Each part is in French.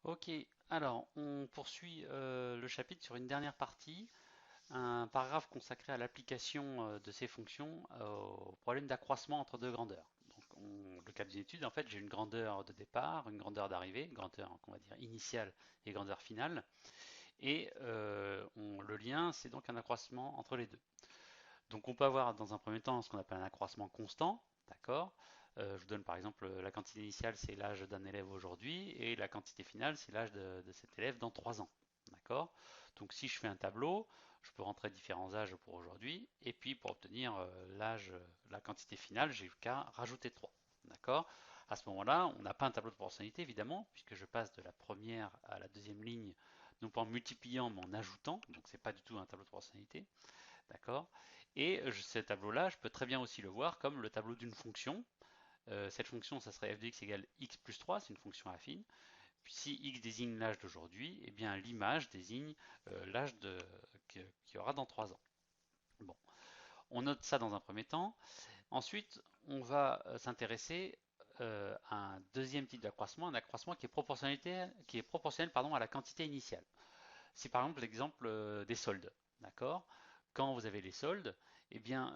Ok, alors on poursuit le chapitre sur une dernière partie, un paragraphe consacré à l'application de ces fonctions au problème d'accroissement entre deux grandeurs. Donc le cas d'une étude, en fait, j'ai une grandeur de départ, une grandeur d'arrivée, une grandeur qu'on va dire initiale et grandeur finale, et le lien, c'est donc un accroissement entre les deux. Donc on peut avoir dans un premier temps ce qu'on appelle un accroissement constant, d'accord? Je vous donne par exemple la quantité initiale, c'est l'âge d'un élève aujourd'hui, et la quantité finale, c'est l'âge de cet élève dans 3 ans. D'accord? Donc si je fais un tableau, je peux rentrer différents âges pour aujourd'hui, et puis pour obtenir l'âge, la quantité finale, j'ai qu'à rajouter 3. D'accord? À ce moment-là, on n'a pas un tableau de proportionnalité évidemment, puisque je passe de la première à la deuxième ligne, non pas en multipliant, mais en ajoutant, donc c'est pas du tout un tableau de proportionnalité. D'accord? Et ce tableau-là, je peux très bien aussi le voir comme le tableau d'une fonction. Cette fonction, ça serait f de x égale x plus 3, c'est une fonction affine. Puis si x désigne l'âge d'aujourd'hui, eh bien l'image désigne l'âge qu'il y aura dans 3 ans. Bon, on note ça dans un premier temps. Ensuite, on va s'intéresser à un deuxième type d'accroissement, un accroissement qui est proportionnel pardon, à la quantité initiale. C'est par exemple l'exemple des soldes. D'accord? Quand vous avez les soldes, eh bien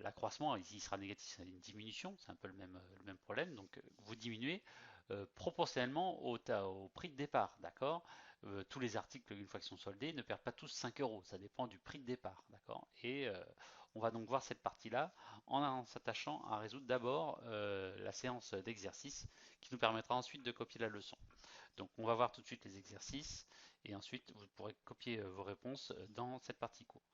l'accroissement ici sera négatif, c'est une diminution, c'est un peu le même problème. Donc vous diminuez proportionnellement au prix de départ. D'accord? Tous les articles, une fois qu'ils sont soldés, ne perdent pas tous 5 euros. Ça dépend du prix de départ. D'accord? Et on va donc voir cette partie-là en s'attachant à résoudre d'abord la séance d'exercice qui nous permettra ensuite de copier la leçon. Donc on va voir tout de suite les exercices et ensuite vous pourrez copier vos réponses dans cette partie cours.